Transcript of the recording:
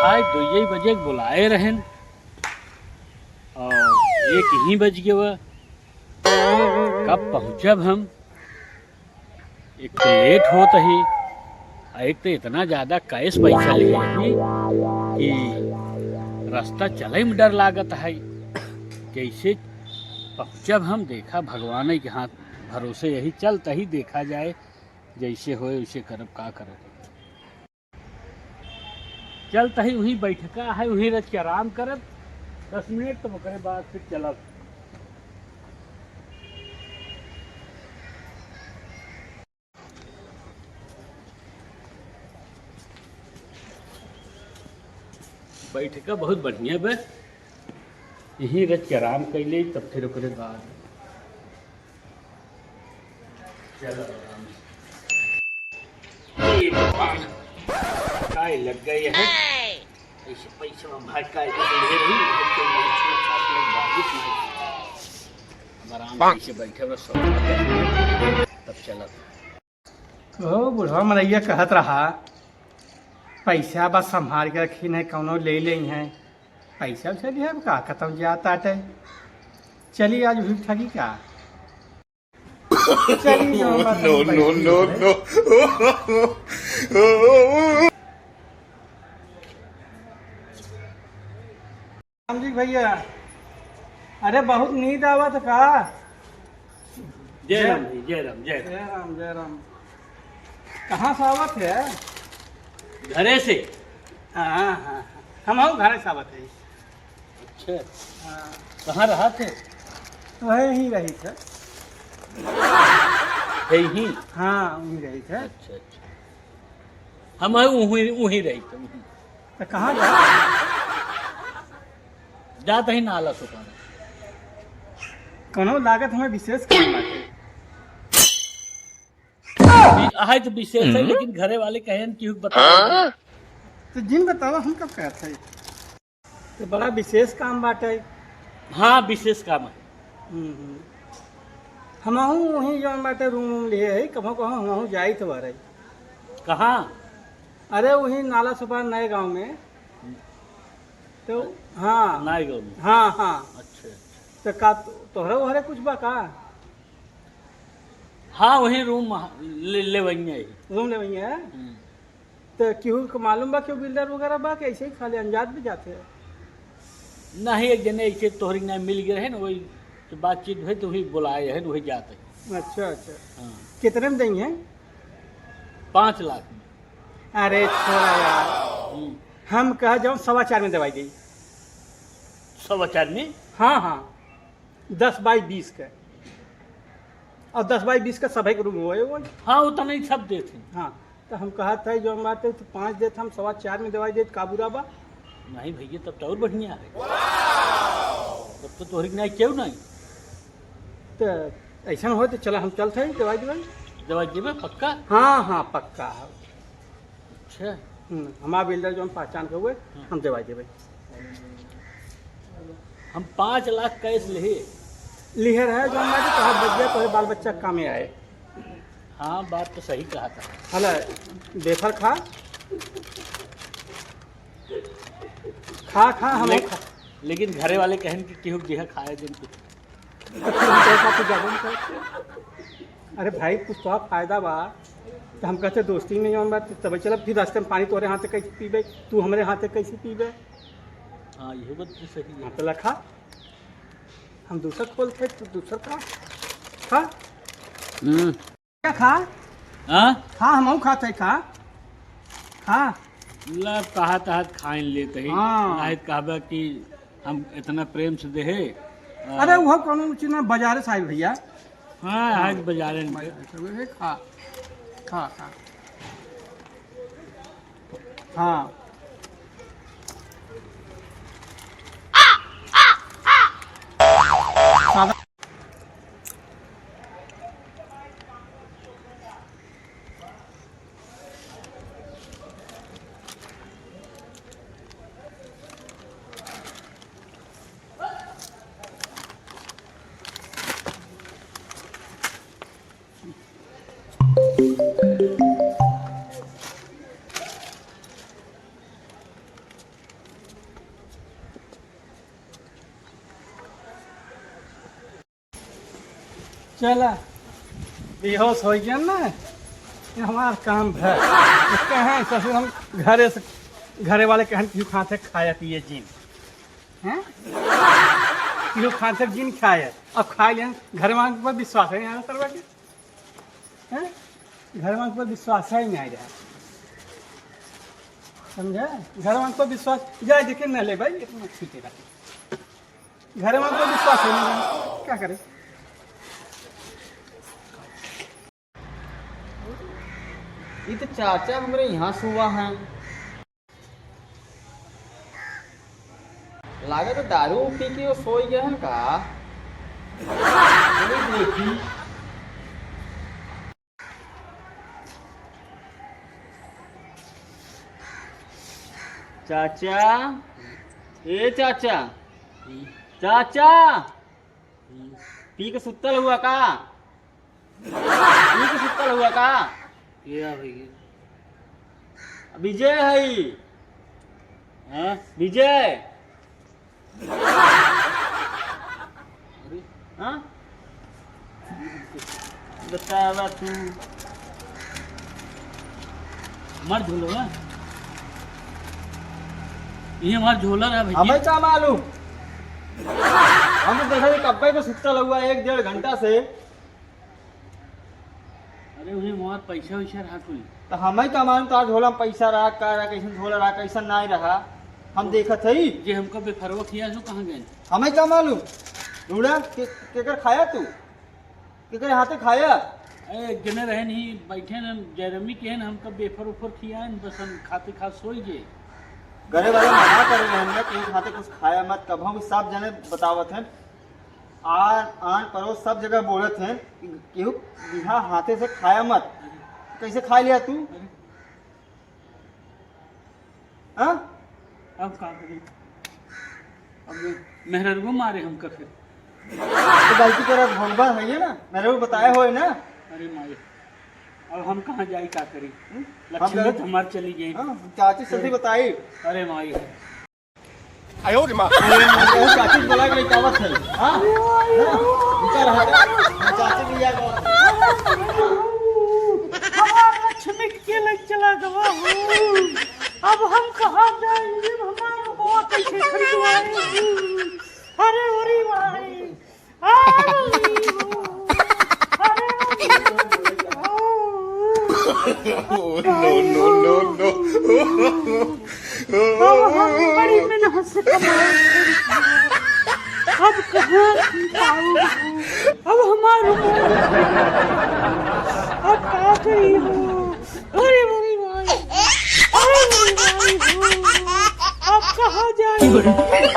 आज 2 बजे बुलाए रहन और 1 ही बज गया वह। कब पहुँचब हम? एक तो लेट होत ही, एक तो इतना ज़्यादा कैश पैसा लिए ही कि रास्ता चले में डर लागत है। कैसे पहुँचब हम? देखा भगवान के हाथ भरोसे यही चलता ही देखा जाए, जैसे होए वैसे करब, का करब। चलता ही वहीं बैठका है, वहीं रच के आराम करब 10 मिनट, तो ओकरे बाद फिर चलब। बैठका बहुत बढ़िया बा, यहीं रच के आराम कैले, तब फिर ओकरे बाद चलब आराम से। भगवान काय लग गई है ऐसे पैसे में भाग का आराम से बैठे बस तब चलब। ओ बुढ़वा मनैया कहत रहा पैसा बस संभाल के रखी नहीं, कौनो ले ली हैं पैसा वैसा दिया का खत्म जाता है। चलिए आज भी ठगी का चलिए no no no no. Ram ji भैया, अरे बहुत नींद आवत का? जय राम जी, जय राम, जय राम। जय राम जय राम। कहाँ से आवत है? घरे से। हाँ हाँ हम घर से आवत है। अच्छा, हाँ कहाँ रहा थे? वही ही रही थे। यही? हाँ वही रही थे। अच्छा अच्छा, हम वहीं रही थे। तो कहाँ जा? जाता ही नाला सुखाना। कोनो लागत हमें विशेष काम बाटे। है तो विशेष है, लेकिन घरे वाले कहें कि बताओ। तो जिन बताओ हम कब कहते हैं, तो बड़ा विशेष काम बाटे। हाँ विशेष काम है। हम वहीं जौन बाटे रूम लिए है, कहाँ कहाँ हम जाई तो रही। कहाँ? अरे वहीं नाला सुपार नए गांव में। तो हाँ नाई गाँव में। हाँ हाँ। अच्छा, तो का तोहरा वहरे कुछ बा का? हाँ वहीं रूम ले वही है। रूम ले वहीं है। तो क्यों को मालूम बा क्यों बिल्डर वगैरह बा कि ऐसे ही खाली अनजात भी जाते हैं? नहीं, एक जने ऐसे तोहरी ना मिल गए है ना, वही तो बातचीत हुई तो वही बुलाए है, वही जाते हैं। अच्छा अच्छा। हाँ। कितने में देंगे? 5 लाख में। अरे छोड़ा यार, हम कह जाऊँ 4.25 में दवाई दी। 4.25 में? हाँ हाँ 10 बाई 20 का, और 10 बाई 20 का सभी के रूम हुए वो। हाँ उतना ही सब देते। हाँ तो हम कहा था जो हम बात है तो 5 देते, हम 4.25 में दवाई देते काबूरा बा। नहीं भैया, तब तो और बढ़िया है। तब तो तोहरी ना क्यों नहीं। तो ऐसा हो तो चला हम चलते हैं दवाई दवाई। दवाई देवे पक्का? हाँ हाँ पक्का है। अच्छा, हमारा बिल्डर जो हम पहचान के हुए, हम दवाई देवे। हम 5 लाख कैश ले। लिहर है जो हमारे कहा बच गया तो बाल बच्चा काम में आए। हाँ बात तो सही कहा था। हला बेफर खा खा खा हम खा। लेकिन घरे वाले कहें कि केहू देह खाए दिन कुछ। अरे भाई कुछ तो फायदा बा, तो हम कहते दोस्ती में जो बात तब चल, फिर रास्ते में पानी तोरे हाथ से कैसे पीबे, तू हमारे हाथ से कैसे पीबे? हाँ ये बात तो सही है। हाँ तो लखा हम दूसरा खोलते तो दूसरा खा क्या खा? हाँ खा हम खाते खा खा। ला कहा तहत खाइन लेते ही। हाँ। नाहित कहबा कि हम इतना प्रेम से देहे। अरे वो कौन चीज बाजारे साहिब भैया। हाँ आज बाजारे में। खा खा खा हाँ। चला बेहोश हो गया ना, ये हमार काम है। कहें ससुर हम घरे वाले कहन क्यों खाते खाए पिए जिन हैं, क्यों खाते जिन खाए, अब खाए लें घर वालों पर विश्वास है यहाँ तरवा के हैं, घर वालों पर विश्वास है नहीं रहा, समझे? घर वालों पर विश्वास जाए देखे न ले भाई, इतना छूटे रहे, घर वालों पर विश्वास है नहीं, क्या करें? ये तो चाचा हमारे यहाँ सुआ हैं, लागे तो दारू पी के वो सोई गए हैं का। चलो देखी चाचा, ए चाचा, चाचा पी के सुतल हुआ का, पी के सुतल हुआ का। क्या भैया? विजय है, हाँ? विजय। अरे हाँ बतावा तू। हमार झोला, ये हमार झोला है भैया। हमें क्या मालूम, हम तो देखा कब्बे पे सुतल हुआ 1-1.5 घंटा से। अरे उन्हें वहाँ पैसा वैसा रहा कोई? तो हमें क्या मालूम तार झोला में पैसा रहा, का रहा, कैसन झोला रहा, कैसन नहीं रहा, हम देखत है। जे हमका बेफरवा किया जो कहाँ गए? हमें क्या मालूम, ढूंढा केकर खाया तू, केकर हाथे खाया। अरे जने रहे नहीं बैठे न जयरमी के न हमका बेफर उफर किया न, बस हम खाते खा सोई जे। घरे वाले मना कर रहे हैं कि हाथे कुछ खाया मत, कब हम सब जने बतावत हैं, आन पड़ोस सब जगह बोलत हैं कि केहू बिहा हाथे से खाया मत। कैसे खा लिया तू? अरे हाँ अब क्या करें, अब मेहरगो मारे हमका फिर। तो गलती कर भोगबा है ना, मेरे को बताया हो ना। अरे माई, अब हम कहाँ जाई का करी? हम लक्ष्मी गए- तो हमार चली गई। हाँ, चाची सदी बताई। अरे माई, चाची बोला कि कावत है। हाँ विचार है चाची भी यार हमार लक्ष्मी के लग चला गवा हूँ, अब हम कहाँ जाएंगे, हमारा बुआ कैसे खरीदवाएंगे? अरे ओरी माई, अब हम बड़ी मेहनत से कमाएंगे, अब कहाँ पाऊंगा? अब हमारा अब क्या करी हो? अरे मेरी माई, अरे मेरी माई, अब कहाँ जाएंगे?